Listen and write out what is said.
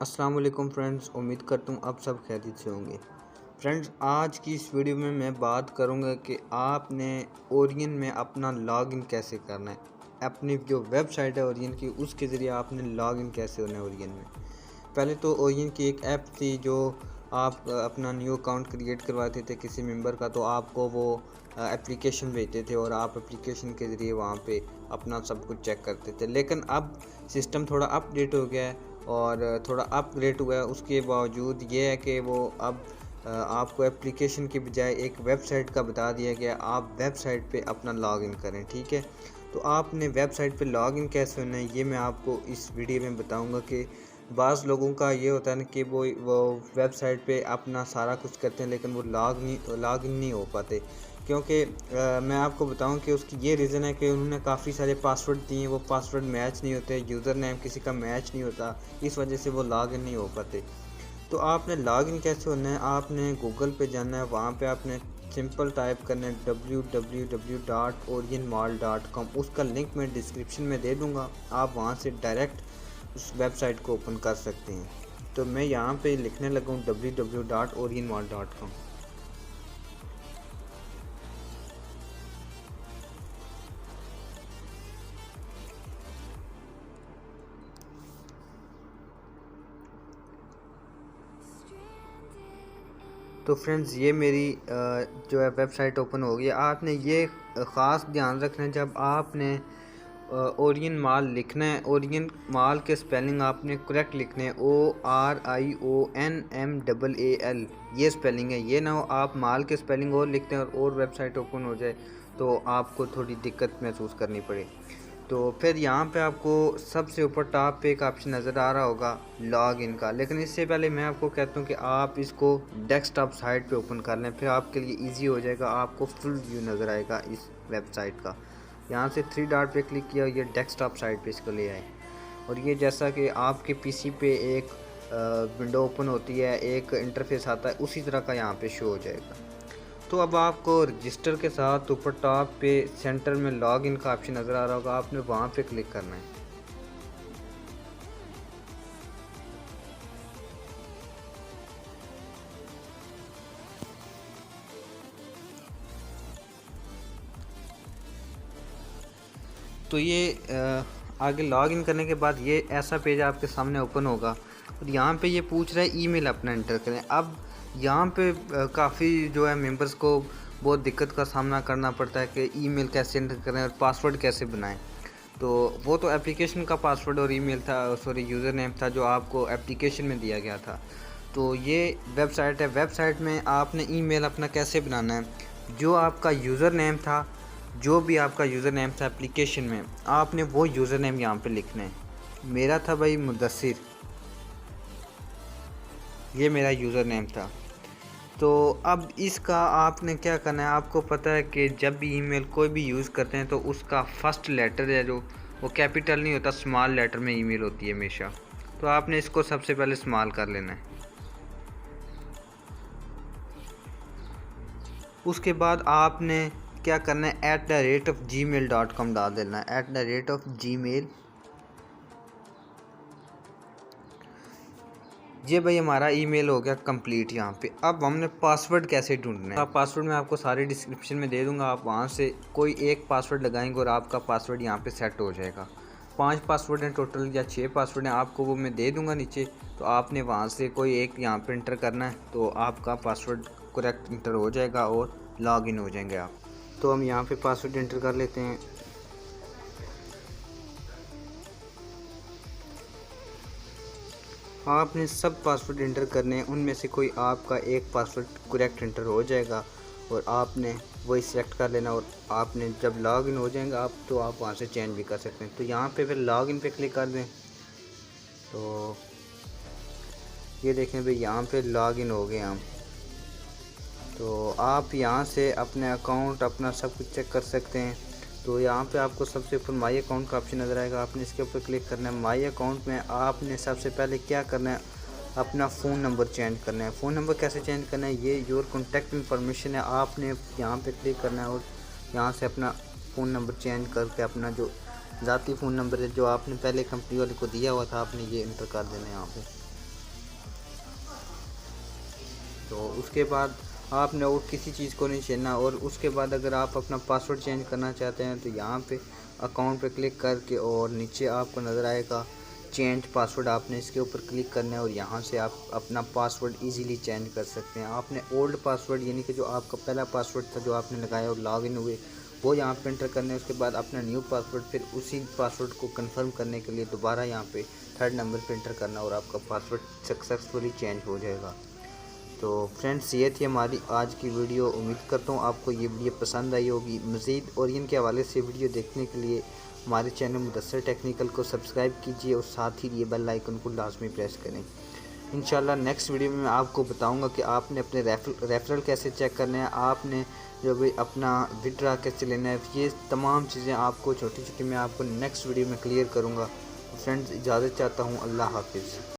अस्सलाम वालेकुम फ्रेंड्स, उम्मीद करता हूँ आप सब खैरियत से होंगे। फ्रेंड्स, आज की इस वीडियो में मैं बात करूँगा कि आपने ओरियन में अपना लॉगिन कैसे करना है। अपनी जो वेबसाइट है ओरियन की, उसके ज़रिए आपने लॉगिन कैसे होना है ओरियन में। पहले तो ओरियन की एक ऐप थी जो आप अपना न्यू अकाउंट क्रिएट करवाते थे किसी मेंबर का, तो आपको वो एप्लीकेशन भेजते थे और आप एप्लीकेशन के ज़रिए वहाँ पे अपना सब कुछ चेक करते थे। लेकिन अब सिस्टम थोड़ा अपडेट हो गया है और थोड़ा अपग्रेड हुआ है। उसके बावजूद ये है कि वो अब आपको एप्लीकेशन की बजाय एक वेबसाइट का बता दिया गया, आप वेबसाइट पे अपना लॉगिन करें। ठीक है, तो आपने वेबसाइट पे लॉगिन कैसे होना है ये मैं आपको इस वीडियो में बताऊंगा। कि बाज़ लोगों का ये होता है ना कि वो वेबसाइट पे अपना सारा कुछ करते हैं लेकिन वो लॉगिन नहीं हो पाते। क्योंकि मैं आपको बताऊं कि उसकी ये रीज़न है कि उन्होंने काफ़ी सारे पासवर्ड दिए हैं, वो पासवर्ड मैच नहीं होते, यूज़र नेम किसी का मैच नहीं होता, इस वजह से वो लॉगिन नहीं हो पाते। तो आपने लॉगिन कैसे होना है, आपने गूगल पे जाना है, वहाँ पे आपने सिंपल टाइप करना है www.orionmall.com। उसका लिंक मैं डिस्क्रिप्शन में दे दूँगा, आप वहाँ से डायरेक्ट उस वेबसाइट को ओपन कर सकते हैं। तो मैं यहाँ पे लिखने लगा हूँ www.orionmall.com। तो फ्रेंड्स, ये मेरी जो है वेबसाइट ओपन हो गई। आपने ये ख़ास ध्यान रखना है, जब आपने ओरियन माल लिखना है, ओरियन माल के स्पेलिंग आपने करेक्ट लिखने हैं, ORIONMAAL, ये स्पेलिंग है। ये ना हो आप माल के स्पेलिंग और लिखते हैं और वेबसाइट ओपन हो जाए तो आपको थोड़ी दिक्कत महसूस करनी पड़े। तो फिर यहाँ पे आपको सबसे ऊपर टॉप पे एक ऑप्शन नज़र आ रहा होगा लॉग इन का। लेकिन इससे पहले मैं आपको कहता हूँ कि आप इसको डेस्कटॉप साइट पे ओपन कर लें, फिर आपके लिए इजी हो जाएगा, आपको फुल व्यू नज़र आएगा इस वेबसाइट का। यहाँ से थ्री डॉट पे क्लिक किया, ये डेस्कटॉप साइट पे इसको ले आए। और ये जैसा कि आपके पीसी पे एक विंडो ओपन होती है, एक इंटरफेस आता है, उसी तरह का यहाँ पे शो हो जाएगा। तो अब आपको रजिस्टर के साथ ऊपर टॉप पे सेंटर में लॉग इन का ऑप्शन नज़र आ रहा होगा, आपने वहाँ पे क्लिक करना है। तो ये आगे लॉग इन करने के बाद ये ऐसा पेज आपके सामने ओपन होगा और यहाँ पे ये पूछ रहा है ईमेल अपना एंटर करें। अब यहाँ पे काफ़ी जो है मेंबर्स को बहुत दिक्कत का सामना करना पड़ता है कि ईमेल कैसे एंटर करें और पासवर्ड कैसे बनाएं। तो वो तो एप्लीकेशन का पासवर्ड और ईमेल था, सॉरी यूज़र नेम था जो आपको एप्लीकेशन में दिया गया था। तो ये वेबसाइट है, वेबसाइट में आपने ईमेल अपना कैसे बनाना है, जो आपका यूज़र नेम था, जो भी आपका यूज़र नेम था एप्लीकेशन में, आपने वो यूज़र नेम यहाँ पे लिखना है। मेरा था भाई मुदस्सिर, ये मेरा यूज़र नेम था। तो अब इसका आपने क्या करना है, आपको पता है कि जब भी ईमेल कोई भी यूज़ करते हैं तो उसका फर्स्ट लेटर है जो वो कैपिटल नहीं होता, स्मॉल लेटर में ईमेल होती है हमेशा। तो आपने इसको सबसे पहले स्मॉल कर लेना है। उसके बाद आपने क्या करना है, @gmail.com डाल देना है, @gmail। ये भाई हमारा ईमेल हो गया कंप्लीट। यहाँ पे अब हमने पासवर्ड कैसे ढूंढना है, पासवर्ड मैं आपको सारे डिस्क्रिप्शन में दे दूंगा, आप वहाँ से कोई एक पासवर्ड लगाएंगे और आपका पासवर्ड यहाँ पे सेट हो जाएगा। 5 पासवर्ड हैं टोटल या 6 पासवर्ड हैं, आपको वो मैं दे दूंगा नीचे। तो आपने वहाँ से कोई एक यहाँ पे इंटर करना है तो आपका पासवर्ड करेक्ट इंटर हो जाएगा और लॉग इन हो जाएंगे आप। तो हम यहाँ पे पासवर्ड इंटर कर लेते हैं। आपने सब पासवर्ड इंटर करने हैं, उनमें से कोई आपका एक पासवर्ड करेक्ट इंटर हो जाएगा और आपने वही सिलेक्ट कर लेना। और आपने जब लॉग इन हो जाएगा आप, तो आप वहाँ से चेंज भी कर सकते हैं। तो यहाँ पे फिर लॉग इन पे क्लिक कर दें तो ये देखें भाई यहाँ पे लॉग इन हो गए हम। तो आप यहाँ से अपने अकाउंट अपना सब कुछ चेक कर सकते हैं। तो यहाँ पे आपको सबसे ऊपर माई अकाउंट का ऑप्शन नज़र आएगा, आपने इसके ऊपर क्लिक करना है। माई अकाउंट में आपने सबसे पहले क्या करना है, अपना फ़ोन नंबर चेंज करना है। फ़ोन नंबर कैसे चेंज करना है, ये योर कॉन्टैक्ट इन्फॉर्मेशन है, आपने यहाँ पे क्लिक करना है और यहाँ से अपना फ़ोन नंबर चेंज करके अपना जो ज़ाती फ़ोन नंबर है जो आपने पहले कंपनी वाले को दिया हुआ था, आपने ये इंटर कर देना है यहाँ पे। तो उसके बाद आपने और किसी चीज़ को नहीं छेड़ना। और उसके बाद अगर आप अपना पासवर्ड चेंज करना चाहते हैं तो यहाँ पे अकाउंट पे क्लिक करके और नीचे आपको नज़र आएगा चेंज पासवर्ड, आपने इसके ऊपर क्लिक करना है और यहाँ से आप अपना पासवर्ड इजीली चेंज कर सकते हैं। आपने ओल्ड पासवर्ड यानी कि जो आपका पहला पासवर्ड था जो आपने लगाया और लॉगिन हुए वो यहाँ पे एंटर करना है। उसके बाद अपना न्यू पासवर्ड, फिर उसी पासवर्ड को कंफर्म करने के लिए दोबारा यहाँ पे 3rd नंबर पे एंटर करना और आपका पासवर्ड सक्सेसफुली चेंज हो जाएगा। तो फ्रेंड्स, ये थी हमारी आज की वीडियो। उम्मीद करता हूँ आपको ये वीडियो पसंद आई होगी। मज़ीद ओरियन के हवाले से वीडियो देखने के लिए हमारे चैनल मुदस्सर टेक्निकल को सब्सक्राइब कीजिए और साथ ही ये बेल आइकन को लाजमी प्रेस करें। इंशाल्लाह नेक्स्ट वीडियो में मैं आपको बताऊंगा कि आपने अपने रेफरल कैसे चेक करना है, आपने जो भी अपना विड्रा कैसे लेना है। ये तमाम चीज़ें आपको छोटी छोटी मैं आपको नेक्स्ट वीडियो में क्लियर करूँगा। फ्रेंड्स, इजाज़त चाहता हूँ। अल्लाह हाफिज़।